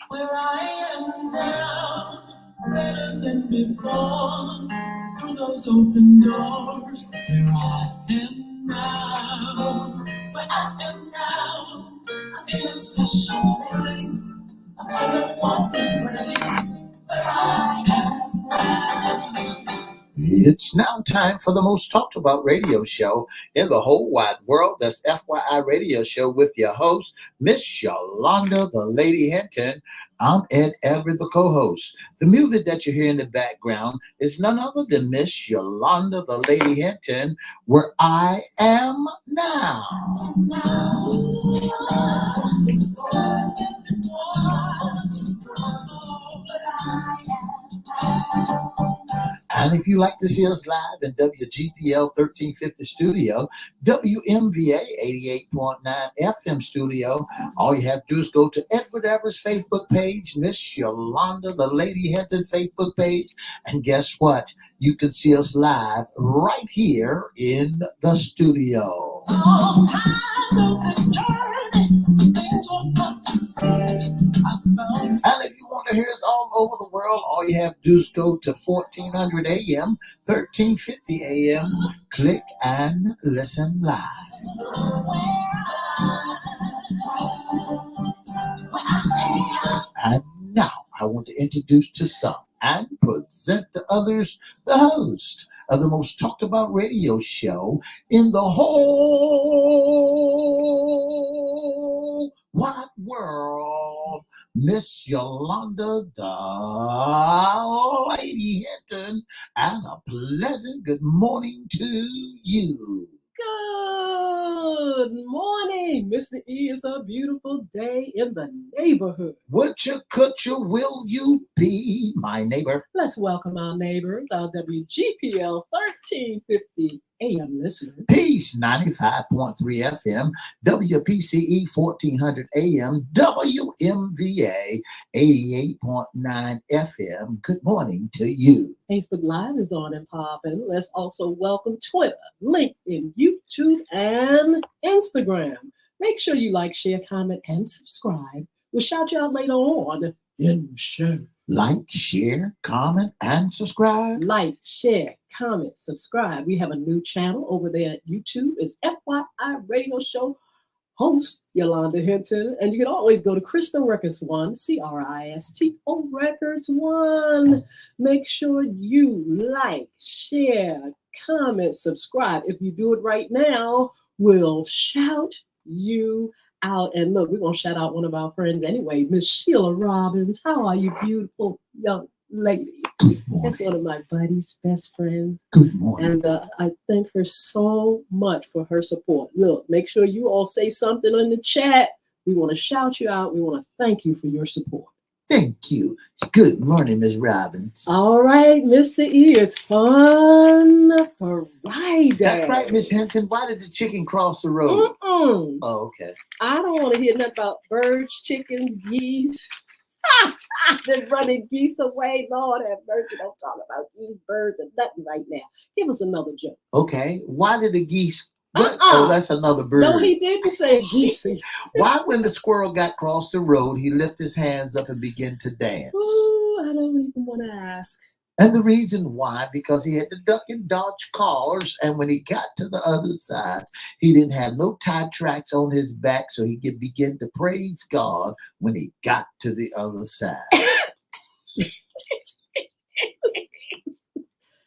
Where I am now, better than before. Through those open doors, where I am now, where I am now, in a special place. Until I walk the place, where I am now. It's now time for the most talked about radio show in the whole wide world. That's FYI Radio Show with your host, Miss Yolanda, the Lady Hinton. I'm Ed Everett, the co-host. The music that you hear in the background is none other than Miss Yolanda, the Lady Hinton, Where I Am Now. And if you like to see us live in WGPL 1350 studio, WMVA 88.9 FM studio, all you have to do is go to Edward Everett's Facebook page, Miss Yolanda, the Lady Hinton Facebook page, and guess what? You can see us live right here in the studio. And if you want to hear us all over the world, all you have to do is go to 1400 AM, 1350 AM, click and listen live. And now I want to introduce to some and present to others the host of the most talked about radio show in the whole wide world, Miss Yolanda, the Lady Hinton, and a pleasant good morning to you. Good morning, Mr. E. It's a beautiful day in the neighborhood. Whatcha cutcha will you be, my neighbor? Let's welcome our neighbors, our WGPL 1350 AM listeners. Peace 95.3 FM, WPCE 1400 AM, WMVA 88.9 FM. Good morning to you. Facebook Live is on and popping. Let's also welcome Twitter, LinkedIn, YouTube, and Instagram. Make sure you like, share, comment, and subscribe. We'll shout you out later on in the show. Like, share, comment, and subscribe. Like, share, comment, subscribe. We have a new channel over there at YouTube. It's FYI Radio Show, host Yolanda Hinton. And you can always go to Crystal Records 1, CRISTO Records 1. Make sure you like, share, comment, subscribe. If you do it right now, we'll shout you out. And look, we're going to shout out one of our friends anyway, Miss Sheila Robbins. How are you, beautiful young lady? Good morning. That's one of my buddy's best friends. Good morning. And I thank her so much for her support. Look, make sure you all say something in the chat. We want to shout you out. We want to thank you for your support. Thank you. Good morning, Ms. Robbins. All right, Mr. E, it's fun Friday. That's right, Miss Hinton. Why did the chicken cross the road? Oh, okay. I don't want to hear nothing about birds, chickens, geese. They're running geese away. Lord have mercy. Don't talk about geese, birds, and nothing right now. Give us another joke. Okay. Why did the geese... Oh, that's another bird. No, he didn't say geese. Why, when the squirrel got across the road, he lifted his hands up and began to dance? Ooh, I don't even want to ask. And the reason why, because he had to duck and dodge cars, and when he got to the other side, he didn't have no tie tracks on his back, so he could begin to praise God when he got to the other side.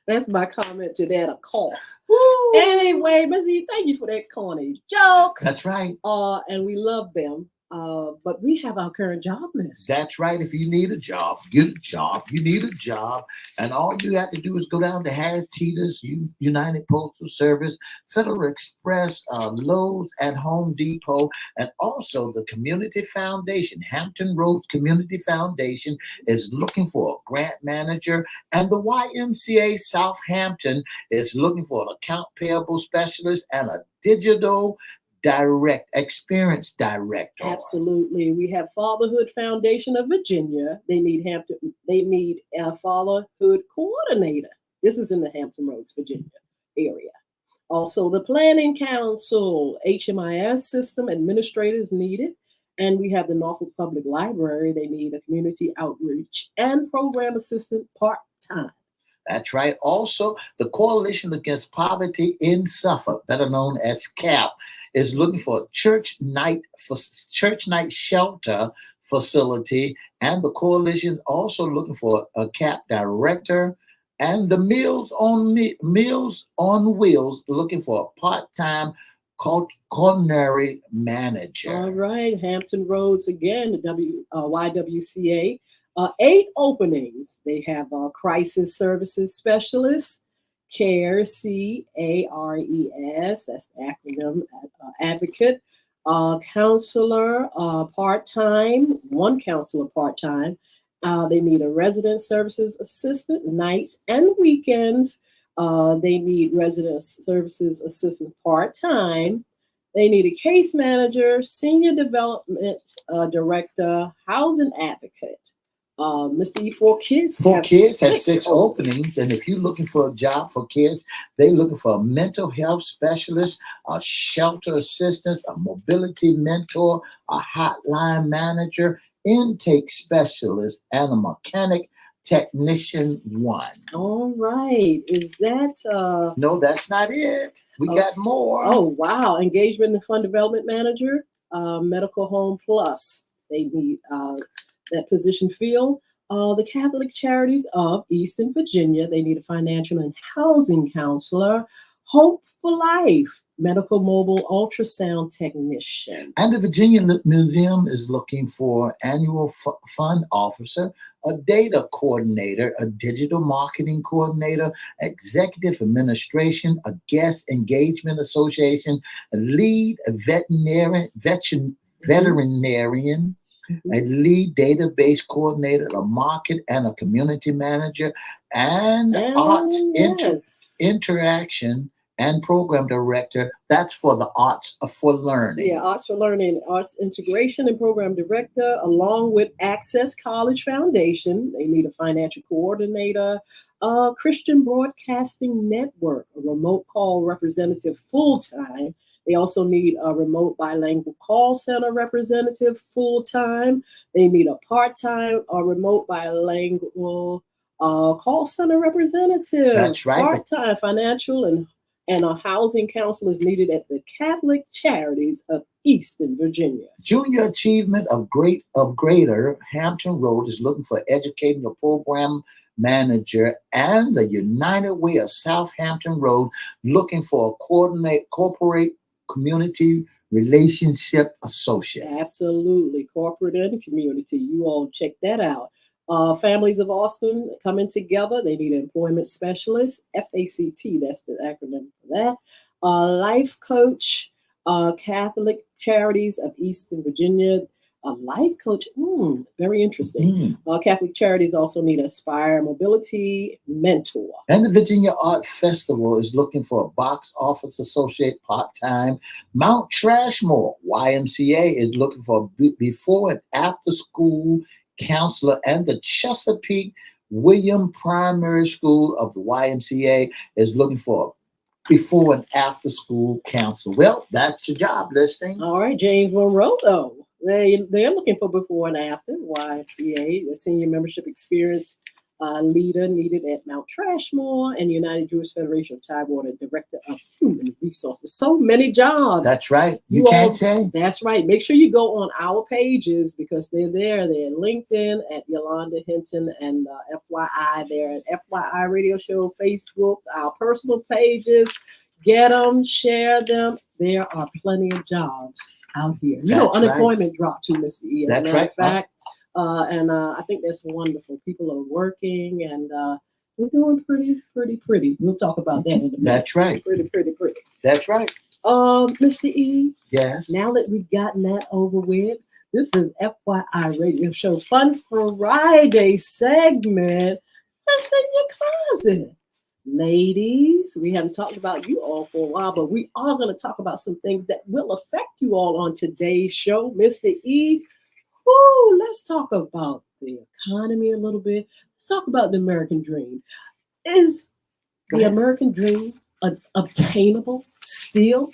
That's my comment to that, a cough. Woo. Anyway, Missy, thank you for that corny joke. That's right. And we love them. But we have our current job list. That's right. If you need a job, get a job. You need a job. And all you have to do is go down to Harris Teeter's, United Postal Service, Federal Express, Lowe's, and Home Depot. And also the Community Foundation, Hampton Roads Community Foundation, is looking for a grant manager. And the YMCA Southampton is looking for an account payable specialist and a digital experience director. Absolutely. We have Fatherhood Foundation of Virginia. They need a fatherhood coordinator. This is in the Hampton Roads, Virginia area. Also, the Planning Council, HMIS system administrators needed. And we have the Norfolk Public Library. They need a community outreach and program assistant part-time. That's right. Also, the Coalition Against Poverty in Suffolk, better known as CAP, is looking for a church night shelter facility, and the coalition also looking for a CAP director, and the Meals on Wheels looking for a part-time culinary All manager. right, Hampton Roads again, the YWCA. 8 openings. They have crisis services specialist, CARES, CARES, that's the acronym, advocate, counselor part time, one counselor part time. They need a resident services assistant, nights and weekends. They need resident services assistant part time. They need a case manager, senior development director, housing advocate. Mr. E, four kids For have kids has six six openings. openings, and if you're looking for a job for kids, they're looking for a mental health specialist, a shelter assistant, a mobility mentor, a hotline manager, intake specialist, and a mechanic technician one. All right. Is that No, that's not it. We oh, got more. oh wow. Engagement and fund development manager, medical home plus. They need that position filled. The Catholic Charities of Eastern Virginia, they need a financial and housing counselor. Hope for Life, medical mobile ultrasound technician. And the Virginia Museum is looking for annual fund officer, a data coordinator, a digital marketing coordinator, executive administration, a guest engagement association, a lead Mhm, veterinarian, mhm. a lead database coordinator, a market and a community manager, and arts And yes. interaction and program director. That's for the arts for Yeah, learning. Arts for Learning, Arts Integration and Program Director, along with Access College Foundation. They need a financial coordinator, Christian Broadcasting Network, a remote call representative full time. They also need a remote bilingual call center representative full time. They need a part time or remote bilingual call center representative That's right. part time, financial and a housing counselor is needed at the Catholic Charities of Eastern Virginia. Junior Achievement of Greater Hampton Road is looking for educating a program manager, and the United Way of Southampton Road looking for a corporate community relationship associate. Absolutely. Corporate and community. You all check that out. Families of Austin coming together. They need an employment specialist, FACT, that's the acronym for that. Life coach, Catholic Charities of Eastern Virginia. A life coach, very interesting. Mm. Catholic Charities also need an Aspire Mobility mentor. And the Virginia Art Festival is looking for a box office associate part time. Mount Trashmore YMCA is looking for a before and after school counselor, and the Chesapeake William Primary School of the YMCA is looking for a before and after school counselor. Well, that's your job listing. All right, James Monroe, though. They're looking for before and after YMCA, the senior membership experience leader needed at Mount Trashmore, and United Jewish Federation of Tidewater, director of human resources. So many jobs. That's right. You You can't all, say. that's right. Make sure you go on our pages because they're there. They're LinkedIn at Yolanda Hinton and FYI. They're at FYI Radio Show, Facebook, our personal pages. Get them, share them. There are plenty of jobs out here. You know, That's right. unemployment dropped too, Mr. E. As a That's matter right. of fact, and I think that's wonderful. People are working and we're doing pretty. We'll talk about that in a minute. That's right. Pretty. That's right. Mr. E, Yes. now that we've gotten that over with, this is FYI Radio Show Fun Friday segment. That's in your closet. Ladies, we haven't talked about you all for a while, but we are going to talk about some things that will affect you all on today's show. Mr. E, let's talk about the economy a little bit. Let's talk about the American dream. Is the American dream obtainable still?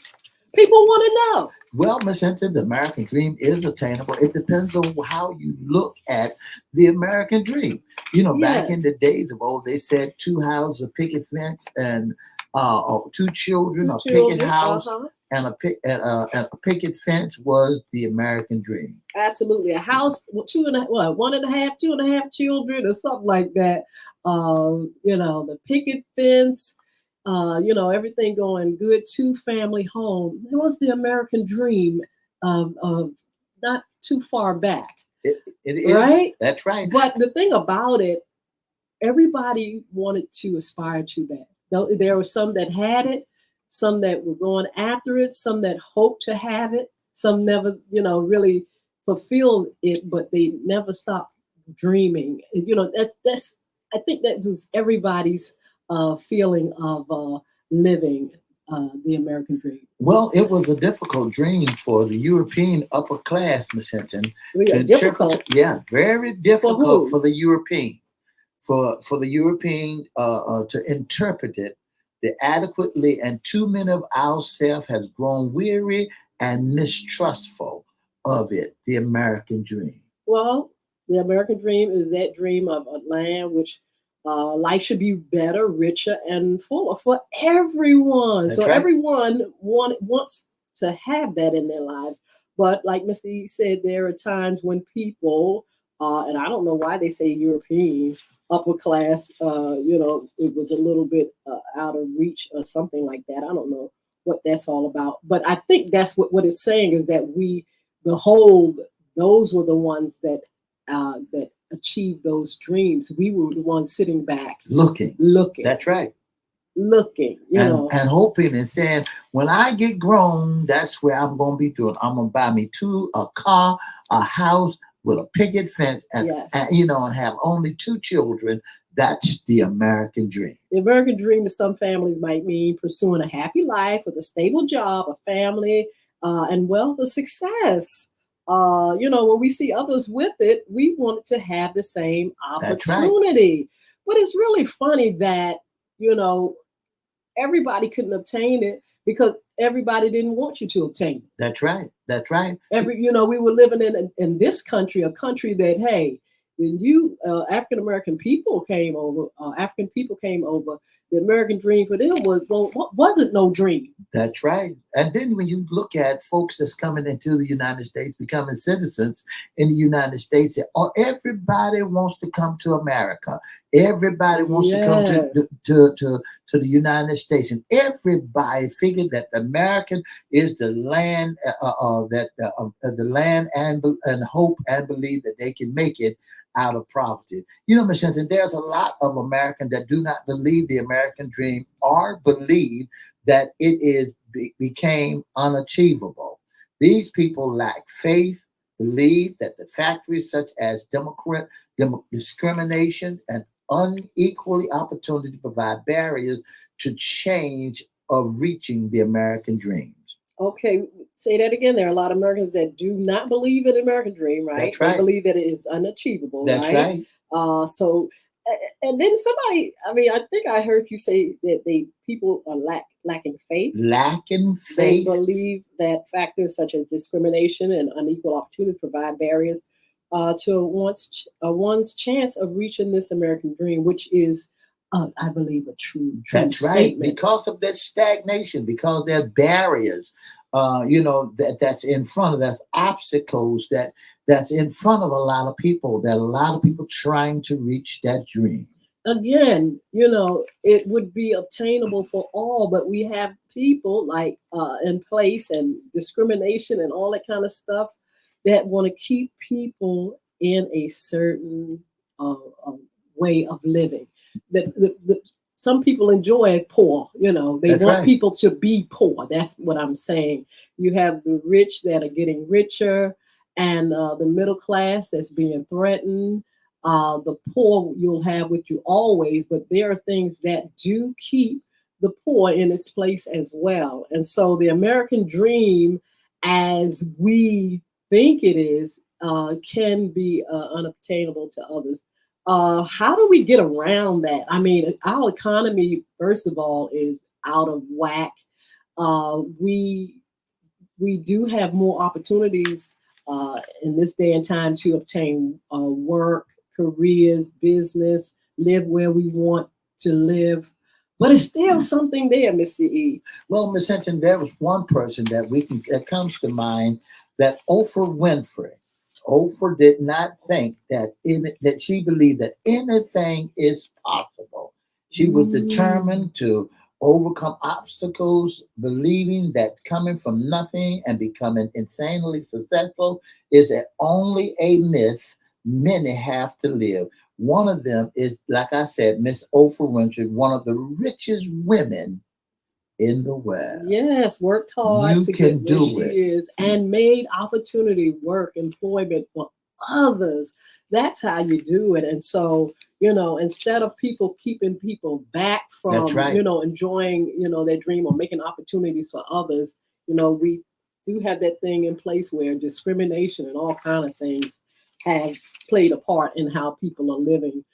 People want to know. Well, Miss Hinton, the American dream is attainable. It depends on how you look at the American dream. Back in Yes, the days of old, they said two houses, a picket fence, and two children, two a picket children. house, and a picket fence was the American dream. Absolutely. A house, two and a what, one and a half, two and a half children, or something like that. The picket fence, everything going good, two family home. It was the American dream of not too far back, It is. right? That's right. But the thing about it, everybody wanted to aspire to that. There were some that had it, some that were going after it, some that hoped to have it, some never, really fulfilled it, but they never stopped dreaming. That's I think that was everybody's feeling of living the American dream. Well, it was a difficult dream for the European upper class, Miss Hinton, We to are interpret. difficult Yeah, very for difficult who? for the European, for the European to interpret it. The adequately, and too many of ourselves has grown weary and mistrustful of it. The American dream. Well, the American dream is that dream of a land which life should be better, richer, and fuller for everyone. That's So right. everyone wants to have that in their lives. But like Mr. E said, there are times when people, and I don't know why they say European upper class, it was a little bit out of reach or something like that. I don't know what that's all about. But I think that's what it's saying is that we behold those were the ones that achieved those dreams. We were the ones sitting back, Looking. looking, That's right. looking. And hoping and saying, when I get grown, that's where I'm gonna be doing. I'm gonna buy me a car, a house with a picket fence, Yes. and have only two children. That's the American dream. The American dream to some families might mean pursuing a happy life with a stable job, a family, and wealth, of success. When we see others with it, we want to have the same That's right. opportunity. But it's really funny that, you know, everybody couldn't obtain it because everybody didn't want you to obtain it. That's right. That's right. We were living in this country, a country that, hey, when African people came over, the American dream for them wasn't no dream. That's right. And then when you look at folks that's coming into the United States, becoming citizens in the United States, everybody wants to come to America. Everybody wants to come Yeah. to the United States, and everybody figured that the American is the land the land and hope and believe that they can make it out of poverty. Ms. Hinton, there's a lot of Americans that do not believe the American dream or believe that became unachievable. These people lack faith, believe that the factors such as discrimination and unequally opportunity provide barriers to change of reaching the American dreams. Okay, say that again. There are a lot of Americans that do not believe in the American dream, right? That's right. They believe that it is unachievable, That's right? right. And then somebody, I mean, I think I heard you say that people are lacking faith. Lacking They faith. believe that factors such as discrimination and unequal opportunity provide barriers to one's chance of reaching this American dream, which is, I believe, a true That's right. statement. Because of that stagnation, because there are barriers, that's in front of, that's obstacles that's in front of a lot of people. That a lot of people trying to reach that dream. Again, it would be obtainable for all, but we have people like in place and discrimination and all that kind of stuff that want to keep people in a certain way of living. Some people enjoy poor, they That's want right. people to be poor. That's what I'm saying. You have the rich that are getting richer and the middle class that's being threatened. The poor you'll have with you always, but there are things that do keep the poor in its place as well. And so the American dream, as we think it is, can be unobtainable to others. How do we get around that? I mean, our economy, first of all, is out of whack. We we do have more opportunities in this day and time to obtain work, careers, business, live where we want to live. But it's still something there, Mr. E. Well, Miss Hinton, there was one person that comes to mind, that Oprah Winfrey. Oprah did not think that she believed that anything is possible. She was Mm. determined to overcome obstacles, believing that coming from nothing and becoming insanely successful is only a myth many have to live. One of them is, like I said, Miss Oprah Winfrey, one of the richest women in the world. Yes, worked hard You to get can where do she it. is and made opportunity, work, employment for others. That's how you do it. And so, instead of people keeping people back That's from, right. enjoying, their dream or making opportunities for others, we do have that thing in place where discrimination and all kind of things have played a part in how people are living.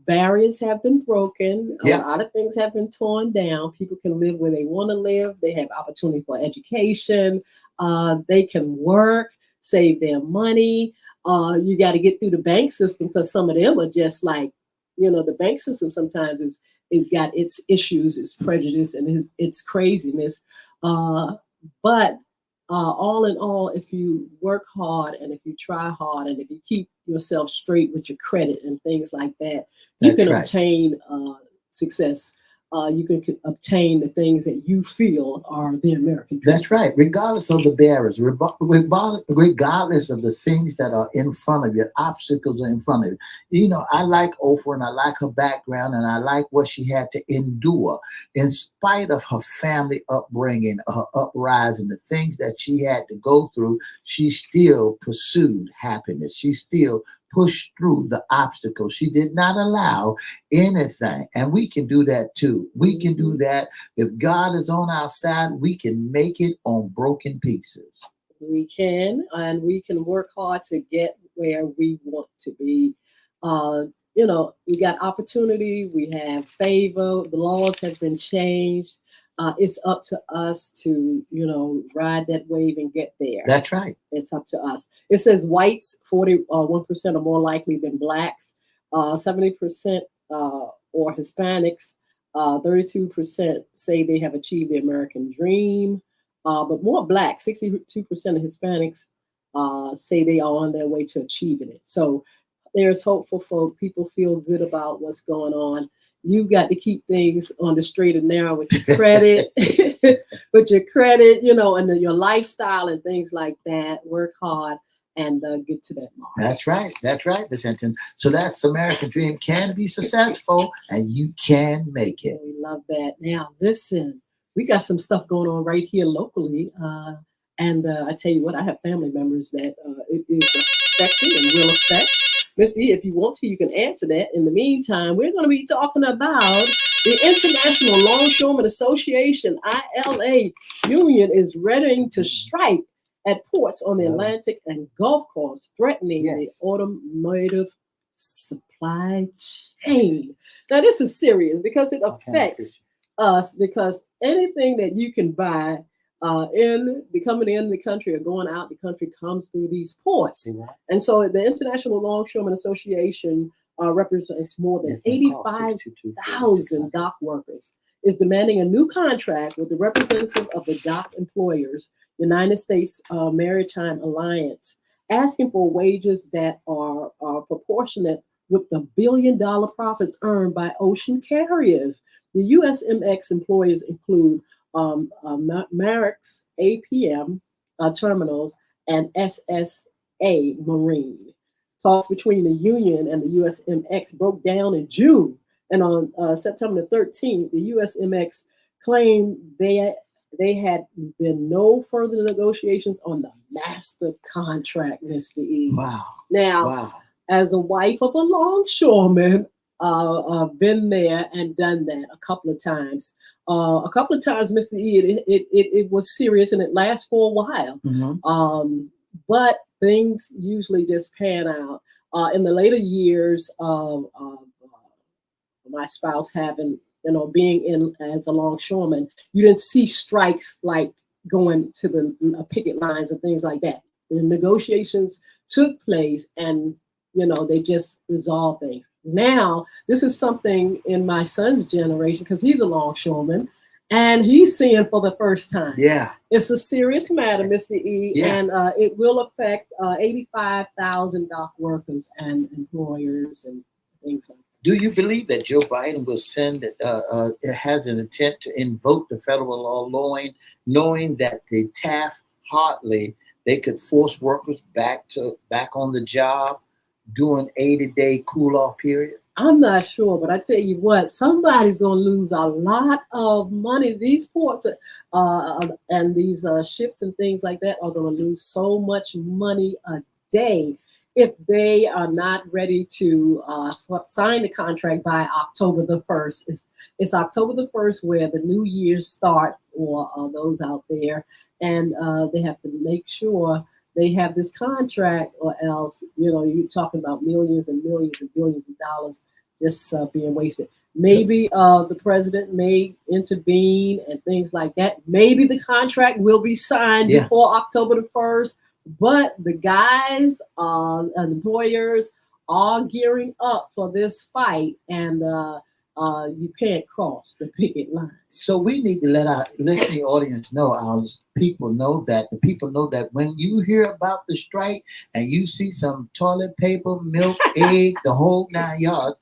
Barriers have been broken. A Yep. lot of things have been torn down. People can live where they want to live. They have opportunity for education. They can work, save their money. You got to get through the bank system because some of them are just like, the bank system sometimes is got its issues, its prejudice, and its craziness. But all in all, if you work hard and if you try hard and if you keep yourself straight with your credit and things like that, you That's can right. obtain success. You can obtain the things that you feel are the American dream. That's right. Regardless of the barriers, regardless of the things that are in front of you, obstacles are in front of you. I like Oprah and I like her background and I like what she had to endure in spite of her family upbringing, her uprising, the things that she had to go through. She still pursued happiness. She still pushed through the obstacles. She did not allow anything. And we can do that too. We can do Mhm. that. If God is on our side, we can make it on broken pieces. We can, and we can work hard to get where we want to be. Uh, we got opportunity, we have favor, the laws have been changed. It's up to us to, ride that wave and get there. That's right. It's up to us. It says whites, 41% are more likely than blacks, 70% or Hispanics, 32% say they have achieved the American dream. But more blacks, 62% of Hispanics say they are on their way to achieving it. So there's hope for folk. People feel good about what's going on. You got to keep things on the straight and narrow with your credit, with your credit, and your lifestyle and things like that. Work hard and get to that mark. That's right. That's right, Miss Hinton. So that's American Dream can be successful and you can make it. We love that. Now, listen, we got some stuff going on right here locally. And I tell you what, I have family members that it is affecting and will affect. Mr. E, if you want to, you can answer that. In the meantime, we're going to be talking about the International Longshoremen Association, ILA Union, is ready to strike at ports on the Atlantic and Gulf Coast, threatening the automotive supply chain. Now, this is serious because it affects us because anything that you can buy coming in the country or going out the country comes through these ports. And so the International Longshoremen Association represents more than 85,000 dock workers, is demanding a new contract with the representative of the dock employers, United States Maritime Alliance, asking for wages that are proportionate with the billion-dollar profits earned by ocean carriers. The USMX employers include Marek's APM terminals and SSA Marine. Talks between the union and the USMX broke down in June, and on September the 13th, the USMX claimed they had been no further negotiations on the master contract, Mr. E. Wow. Now, Wow. as a wife of a longshoreman, been there and done that a couple of times. Mr. E, it was serious and it lasts for a while. But things usually just pan out. In the later years of my spouse having, being in as a longshoreman, you didn't see strikes like going to the picket lines and things like that. The negotiations took place, and they just resolved things. Now, this is something in my son's generation because he's a longshoreman, and he's seeing for the first time. Yeah, it's a serious matter, Mr. E, yeah. and it will affect 85,000 dock workers and employers and things like that. Do you believe that Joe Biden will send has an intent to invoke the federal law, knowing that the Taft-Hartley, they could force workers back on the job during 80-day cool-off period? I'm not sure, but I tell you what, somebody's going to lose a lot of money. These ports and these ships and things like that are going to lose so much money a day if they are not ready to sign the contract by October the 1st. It's October the 1st where the new years start for those out there, and they have to make sure they have this contract, or else, you're talking about millions and millions and billions of dollars just being wasted. Maybe the president may intervene and things like that. Maybe the contract will be signed before October the 1st, but the guys and employers are gearing up for this fight, and you can't cross the picket line. So we need to let our listening audience know, our people know that, the people know that when you hear about the strike and you see some toilet paper, milk, egg, the whole 9 yards,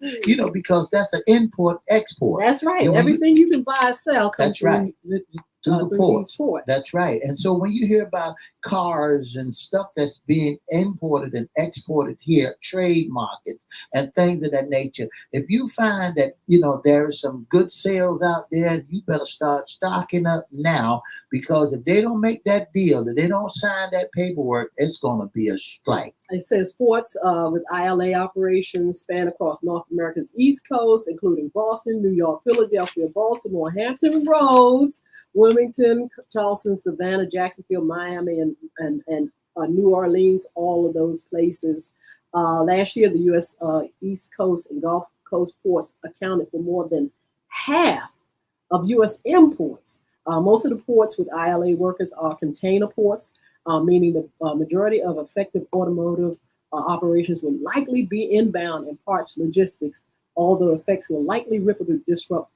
because that's an import-export. That's right. Everything you can buy and sell comes through the ports. That's right. And so when you hear about cars and stuff that's being imported and exported here, trade markets and things of that nature, if you find that there are some good sales out there, you better start stocking up now, because if they don't make that deal, if they don't sign that paperwork, it's going to be a strike. It says ports with ILA operations span across North America's East Coast, including Boston, New York, Philadelphia, Baltimore, Hampton Roads, Wilmington, Charleston, Savannah, Jacksonville, Miami, and New Orleans, all of those places. Last year, the U.S. East Coast and Gulf Coast ports accounted for more than half of U.S. imports. Most of the ports with ILA workers are container ports, meaning the majority of effective automotive operations will likely be inbound and parts logistics, although effects will likely ripple to disrupt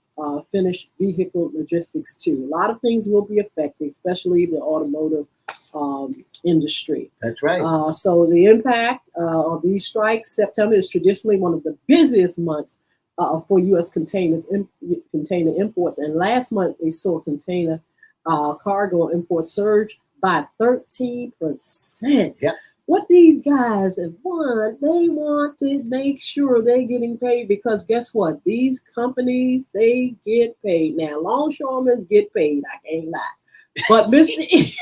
finished vehicle logistics too. A lot of things will be affected, especially the automotive industry. That's right. So the impact of these strikes, September is traditionally one of the busiest months for U.S. container imports. And last month, they saw container cargo imports surge by 13%. Yeah. What these guys have won, they want to make sure they're getting paid, because guess what? These companies, they get paid. Now, longshoremen get paid, I can't lie. But Mr.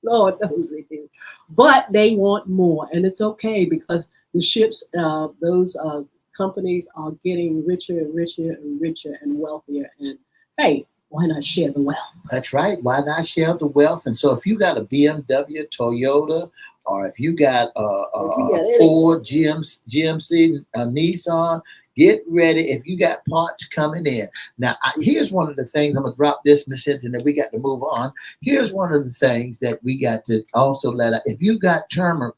Lord knows they do. But they want more, and it's okay, because the ships, those companies are getting richer and richer and richer and wealthier. And hey, why not share the wealth? That's right. Why not share the wealth? And so if you got a BMW, Toyota, or if you got a Ford, GMC, Nissan, get ready. If you got parts coming in. Now, here's one of the things, I'm going to drop this, Miss Hinton, and we got to move on. Here's one of the things that we got to also let out. If you got turmeric,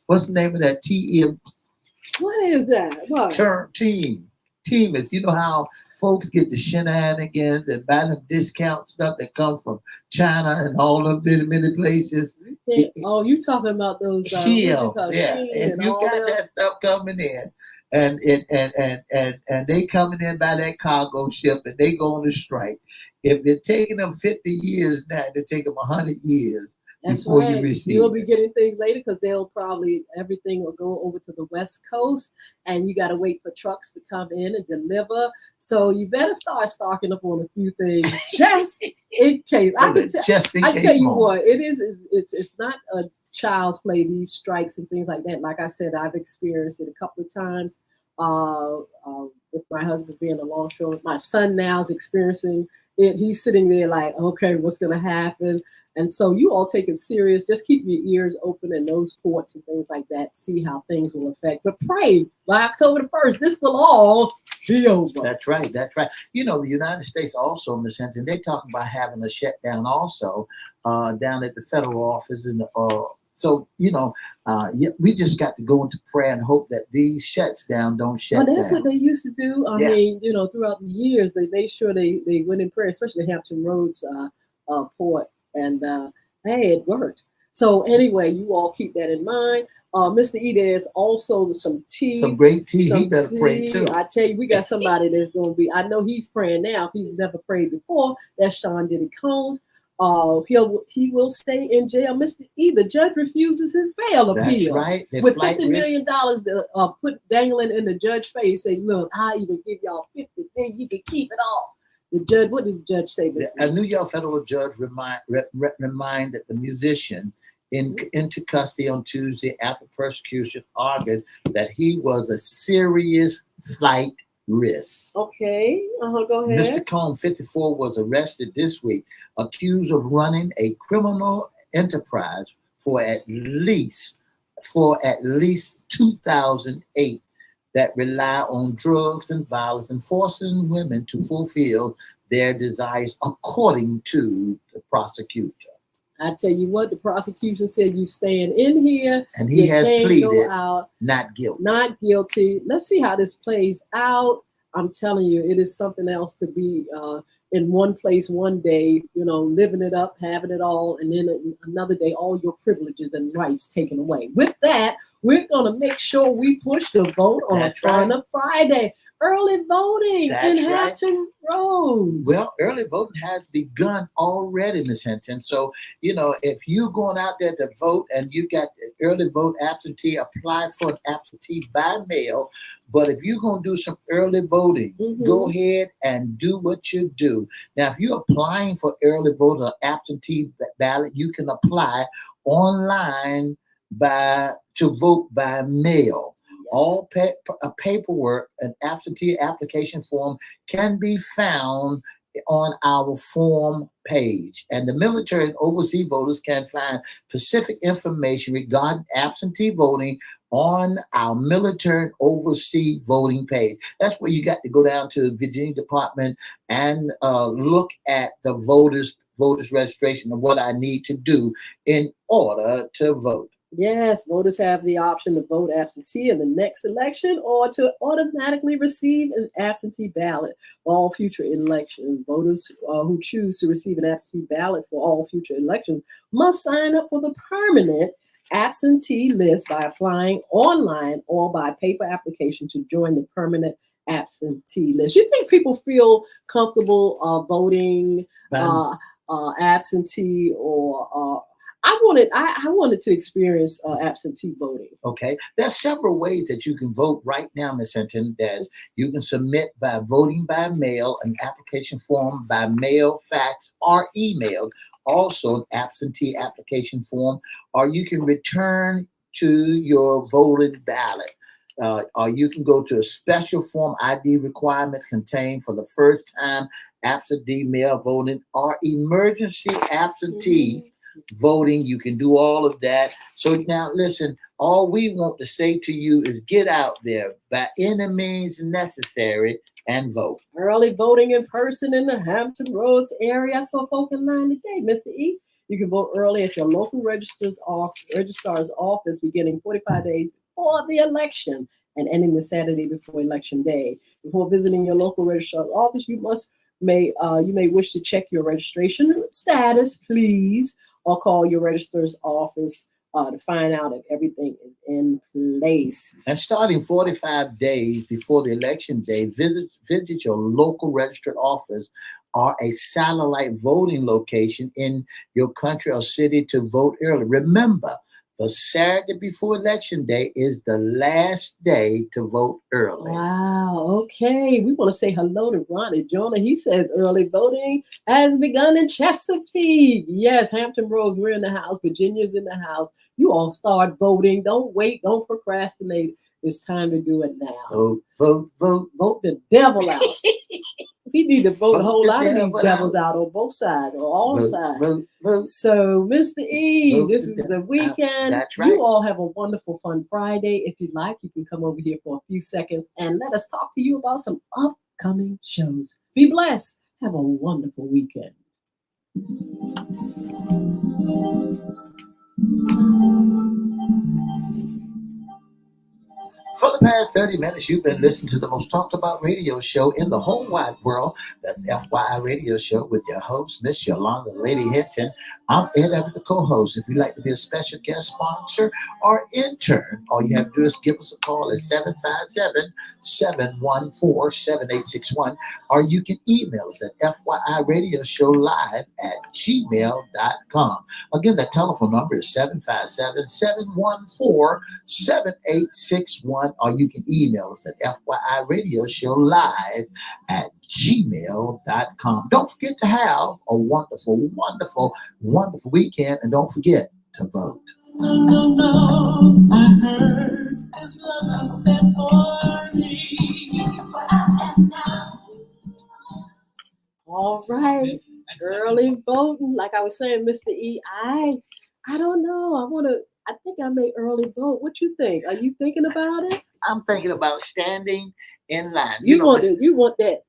what's the name of that? TM? What is that? What? Team. Is, you know how folks get the shenanigans and buy them discount stuff that come from China and all of the many places. You talking about those Shield? Yeah, if you got that stuff coming in, and they coming in by that cargo ship, and they go on a strike. If it's taking them 50 years now, they take them 100 years. That's before right. you receive. You'll be getting things later, because everything will go over to the West Coast, and you got to wait for trucks to come in and deliver. So you better start stocking up on a few things just in case. I tell you what, it's not a child's play, these strikes and things like that. Like I said, I've experienced it a couple of times with my husband being a longshoreman. My son now is experiencing it. He's sitting there like, okay, what's going to happen? And so you all take it serious. Just keep your ears open in those ports and things like that. See how things will affect. But pray by October the 1st, this will all be over. That's right. That's right. You know, the United States also, Miss Hinton, they talk about having a shutdown also down at the federal office. And so, we just got to go into prayer and hope that these shuts down don't shut Well, that's down. what they used to do. I Yeah. mean, throughout the years, they made sure they went in prayer, especially Hampton Roads port. And hey, it worked. So anyway, you all keep that in mind. Mr. E, there's also some tea. Some great tea. He Some better pray tea. too. I tell you, we got somebody that's going to be, I know he's praying now. If he's never prayed before, that's Sean Diddy Combs. He will stay in jail. Mr. E, the judge refuses his bail appeal. That's right. With $50 million put dangling in the judge's face, say, look, I'll even give y'all 50, then you can keep it all. The judge, what did the judge say? A New York federal judge reminded the musician into custody on Tuesday after prosecution argued that he was a serious flight risk. Okay, go ahead. Mr. Combs, 54, was arrested this week, accused of running a criminal enterprise for at least 2008 that rely on drugs and violence and forcing women to fulfill their desires, according to the prosecutor. I tell you what, the prosecution said you staying in here, and he has pleaded out, not guilty. Not guilty. Let's see how this plays out. I'm telling you, it is something else to be in one place one day, living it up, having it all, and then another day, all your privileges and rights taken away. With that, we're going to make sure we push the vote on Fun of Friday. Early voting in Hampton Roads. Well, early voting has begun already, Ms. Hinton. So, if you're going out there to vote and you got early vote absentee, apply for an absentee by mail. But if you're going to do some early voting, go ahead and do what you do. Now, if you're applying for early vote or absentee ballot, you can apply online to vote by mail. All paperwork and absentee application form can be found on our form page. And the military and overseas voters can find specific information regarding absentee voting on our military and overseas voting page. That's where you got to go down to the Virginia Department and look at the voters registration and what I need to do in order to vote. Yes, voters have the option to vote absentee in the next election or to automatically receive an absentee ballot for all future elections. Voters who choose to receive an absentee ballot for all future elections must sign up for the permanent absentee list by applying online or by paper application to join the permanent absentee list. You think people feel comfortable voting absentee or I wanted to experience absentee voting. Okay, there's several ways that you can vote right now, Ms. Hinton. You can submit by voting by mail, an application form by mail, fax, or email. Also, an absentee application form, or you can return to your voted ballot. Or you can go to a special form ID requirements contained for the first time absentee mail voting or emergency absentee voting. You can do all of that. So now listen, all we want to say to you is get out there by any means necessary and vote. Early voting in person in the Hampton Roads area. I saw folk in line today, Mr. E. You can vote early at your local registrar's office beginning 45 days before the election and ending the Saturday before election day. Before visiting your local registrar's office, you may wish to check your registration status, please, or call your registrar's office to find out if everything is in place. And starting 45 days before the election day, visit your local registered office or a satellite voting location in your country or city to vote early. Remember, the Saturday before election day is the last day to vote early. Wow. Okay. We want to say hello to Ronnie Jonah. He says early voting has begun in Chesapeake. Yes, Hampton Roads, we're in the house. Virginia's in the house. You all start voting. Don't wait. Don't procrastinate. It's time to do it now. Vote, vote, vote. Vote the devil out. We need to vote a whole the lot of these devil devils out. out on both sides or all Vote, sides. vote. So, Mr. E, Vote this the is devil the out. weekend. That's right. You all have a wonderful, fun Friday. If you'd like, you can come over here for a few seconds and let us talk to you about some upcoming shows. Be blessed. Have a wonderful weekend. For the past 30 minutes, you've been listening to the most talked about radio show in the whole wide world. That's FYI Radio Show with your host, Miss Yolanda Lady Hinton. I'm Ed Everett, the co-host. If you'd like to be a special guest sponsor or intern, all you have to do is give us a call at 757-714-7861, or you can email us at FYIRadiosHowLive@gmail.com. Again, that telephone number is 757-714-7861, or you can email us at FYIRadiosHowLive@gmail.com. Don't forget to have a wonderful, wonderful, wonderful weekend, and don't forget to vote. No, I heard his love was there for me. All right. Early voting. Like I was saying, Mr. E, I don't know. I think I may early vote. What you think? Are you thinking about it? I'm thinking about standing in line. You want that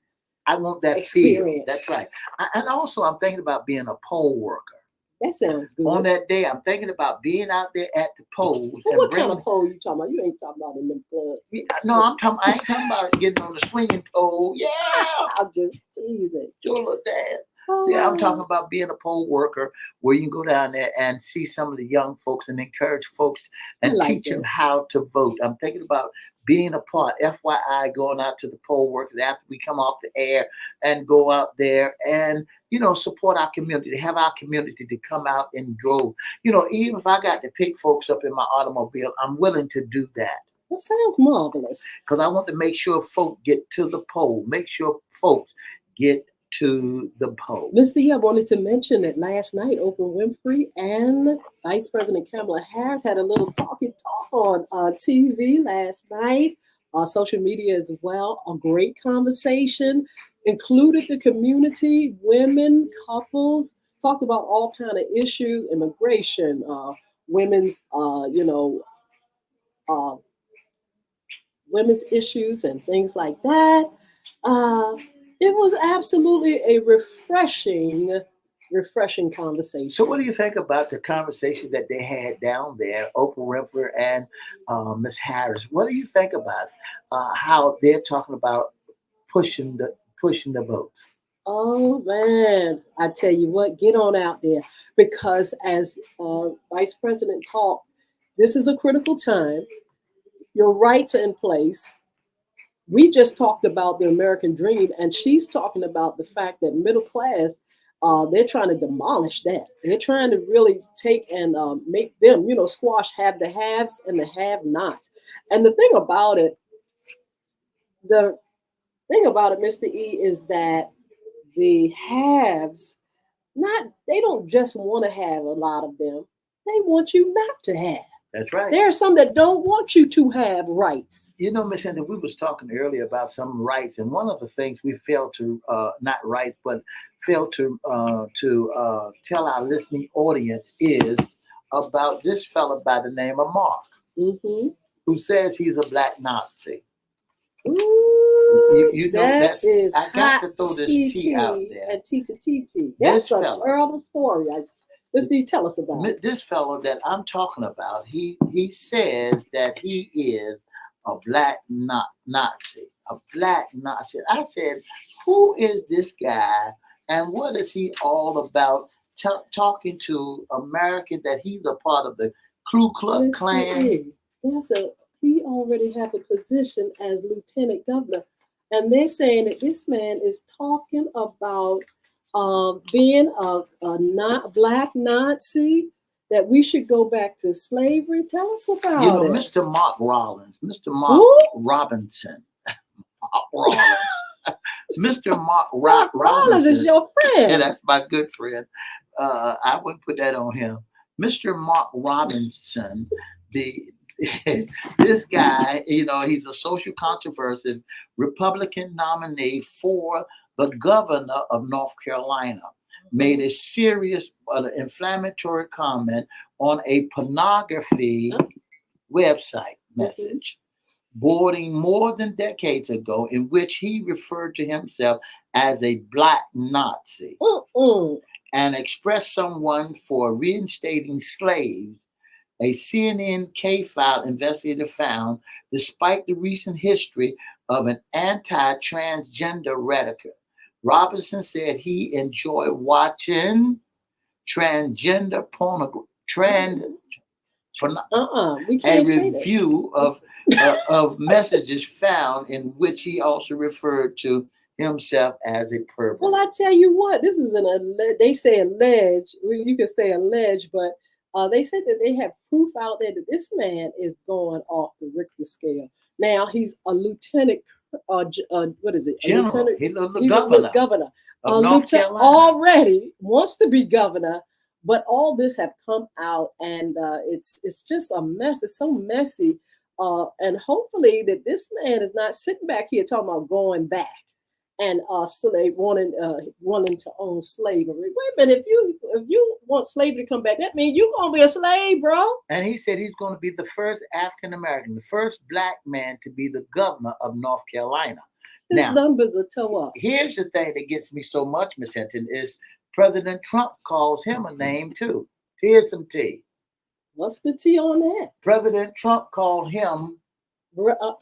I want that experience. feel. That's right. And also, I'm thinking about being a poll worker. That sounds good. On that day, I'm thinking about being out there at the polls. Well, what kind of poll you talking about? You ain't talking about in them clubs. No, I ain't talking about getting on the swinging pole. Yeah. I'm just teasing. Do a little dance. Yeah, I'm talking about being a poll worker where you can go down there and see some of the young folks and encourage folks and teach them how to vote. I'm thinking about being a part, FYI, going out to the poll workers after we come off the air and go out there and, support our community, to have our community to come out in droves. Even if I got to pick folks up in my automobile, I'm willing to do that. That sounds marvelous. Because I want to make sure folks get to the poll, make sure folks get to the poll. Mr. E, I wanted to mention that last night, Oprah Winfrey and Vice President Kamala Harris had a little talk on TV last night, social media as well. A great conversation, included the community, women, couples, talked about all kind of issues, immigration, women's, women's issues and things like that. It was absolutely a refreshing conversation. So what do you think about the conversation that they had down there, Oprah Winfrey and Miss Harris? What do you think about how they're talking about pushing the votes? Oh man, I tell you what, get on out there, because as Vice President talked, this is a critical time. Your rights are in place. We just talked about the American dream, and she's talking about the fact that middle class, they're trying to demolish that. They're trying to really take and make them, squash have the haves and the have-nots. And the thing about it, Mr. E, is that the haves, they don't just want to have a lot of them. They want you not to have. That's right. There are some that don't want you to have rights. Miss Hinton, we was talking earlier about some rights, and one of the things we failed to, not rights, but failed to tell our listening audience is about this fella by the name of Mark, who says he's a black Nazi. Ooh, that's is I got to throw this tea out there. And T. That's a terrible story. Mr. Tell us about it. This fellow that I'm talking about, he says that he is a black Nazi, a black Nazi. I said, who is this guy and what is he all about? Talking to Americans that he's a part of the Ku Klux Klan. He already have a position as lieutenant governor, and they're saying that this man is talking about being a black Nazi, that we should go back to slavery. Tell us about it. Mr. Mark Robinson. Mr. Mark Rollins is your friend. Yeah, that's my good friend. I wouldn't put that on him. Mr. Mark Robinson, this guy, he's a social controversial Republican nominee for the governor of North Carolina made a serious inflammatory comment on a pornography website message boarding more than decades ago, in which he referred to himself as a black Nazi and expressed someone for reinstating slaves. A CNN K-file investigator found, despite the recent history of an anti-transgender radical, Robinson said he enjoyed watching transgender pornography. We can't A review of messages found in which he also referred to himself as a pervert. Well, I tell you what, this is they say alleged. Well, you can say alleged, but they said that they have proof out there that this man is going off the Richter scale. Now he's a lieutenant. What is it? General. He's governor. A governor. Of North Carolina. Already wants to be governor, but all this have come out, and it's just a mess. It's so messy, and hopefully that this man is not sitting back here talking about going back and slave wanting to own slavery. Wait a minute, if you want slavery to come back, that means you're gonna be a slave, bro. And he said he's going to be the first African American, the first black man to be the governor of North Carolina. His now, numbers are toe up. Here's the thing that gets me so much, Miss Hinton, is President Trump calls him a name too. Here's some tea. What's the tea on that? President Trump called him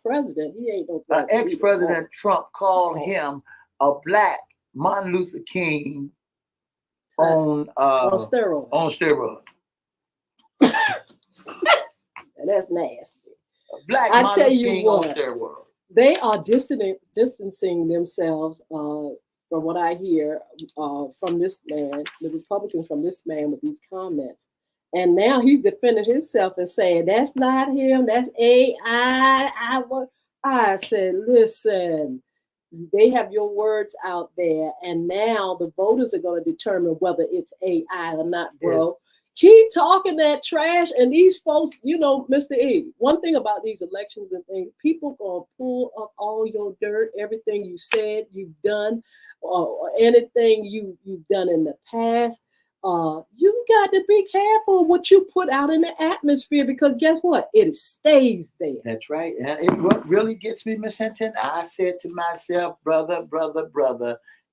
president. He ain't no president. Ex-President Trump called him a black Martin Luther King on steroids. On steroids. And that's nasty. Black I Martin tell Luther you King what, on steroids. They are distancing themselves from what I hear from this man, the Republicans from this man with these comments. And now he's defending himself and saying, that's not him, that's AI. I said, listen, they have your words out there, and now the voters are going to determine whether it's AI or not, bro. Yes. Keep talking that trash, and these folks, Mr. E, one thing about these elections and things, people going to pull up all your dirt, everything you said, you've done, or anything you've done in the past. You got to be careful what you put out in the atmosphere, because guess what? It stays there. That's right. And what really gets me, Miss Hinton, I said to myself, brother,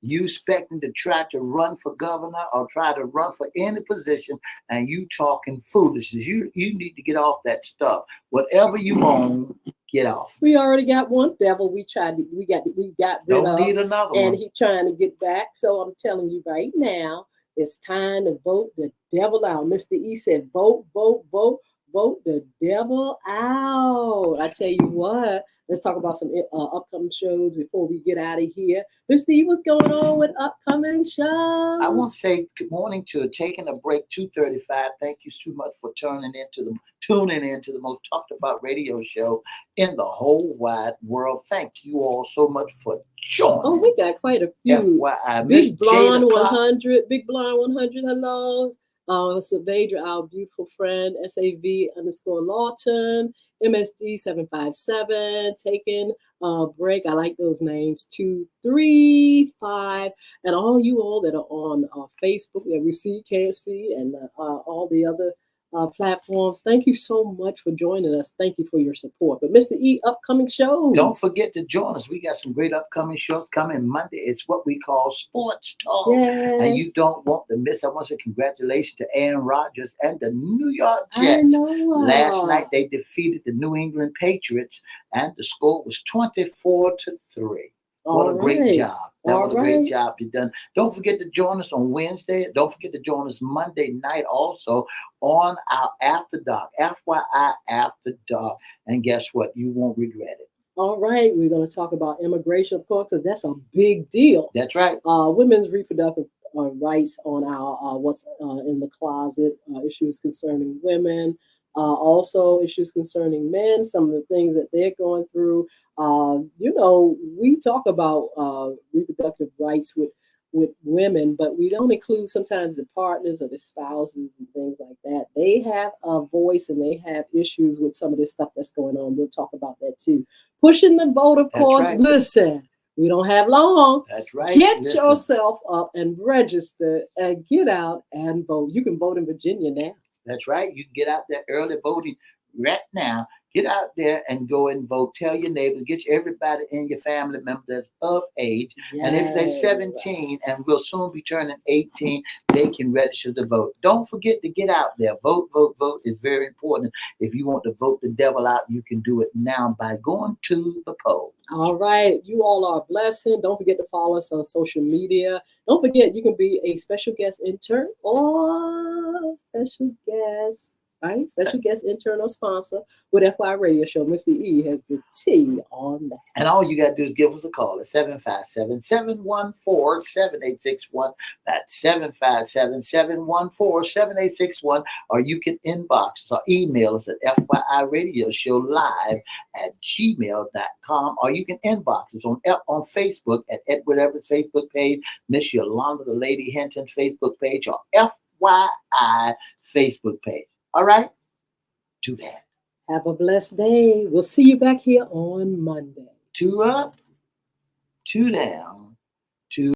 you expecting to try to run for governor or try to run for any position, and you talking foolishness. You need to get off that stuff. Whatever you own, get off. We already got one devil. We got rid of. Don't need another one. And he trying to get back. So I'm telling you right now, it's time to vote the devil out. Mr. E said, vote the devil out. I tell you what, let's talk about some upcoming shows before we get out of here. Mr. E, what's going on with upcoming shows? I want to say good morning to Taking a Break 235. Thank you so much for tuning into the most talked about radio show in the whole wide world. Thank you all so much for joining. Oh, we got quite a few. FYI, Big Blonde 100, hello. Savadra, our beautiful friend, SAV_Lawton, MSD 757, taking a break. I like those names, 235, and all you all that are on Facebook that we see, can't see, and all the other platforms. Thank you so much for joining us. Thank you for your support. But Mr. E, upcoming shows. Don't forget to join us. We got some great upcoming shows coming Monday. It's what we call Sports Talk. Yes. And you don't want to miss. I want to say congratulations to Aaron Rodgers and the New York Jets. I know. Last night they defeated the New England Patriots, and the score was 24-3. What a great job. That was a great job you've done. Don't forget to join us on Wednesday. Don't forget to join us Monday night also on our After Dark, FYI After Dark. And guess what? You won't regret it. All right. We're going to talk about immigration, of course, because that's a big deal. That's right. Women's reproductive rights on our What's in the Closet, issues concerning women. Also issues concerning men, some of the things that they're going through. We talk about reproductive rights with women, but we don't include sometimes the partners or the spouses and things like that. They have a voice and they have issues with some of this stuff that's going on. We'll talk about that too. Pushing the vote, of course. Right. Listen, We don't have long. That's right. Get Listen. yourself up and register and get out and vote. You can vote in Virginia now. That's right. You can get out there early voting right now. Get out there and go and vote. Tell your neighbors, get everybody in your family member that's of age. Yes. And if they're 17 and will soon be turning 18, they can register to vote. Don't forget to get out there. Vote, vote, vote is very important. If you want to vote the devil out, you can do it now by going to the poll. All right. You all are a blessing. Don't forget to follow us on social media. Don't forget you can be a special guest intern or special guest, right? Special guest intern or sponsor with FY Radio Show. Mr. E has the T on that. And all you got to do is give us a call at 757-714-7861. That's 757-714-7861. Or you can inbox us or email us at FYIRadiosHowLive@gmail.com. Or you can inbox us on Facebook at Edward Everett's Facebook page, Miss Yolanda the Lady Hinton Facebook page, or FYI Facebook page. All right? Do that. Have a blessed day. We'll see you back here on Monday. 2 up, 2 down.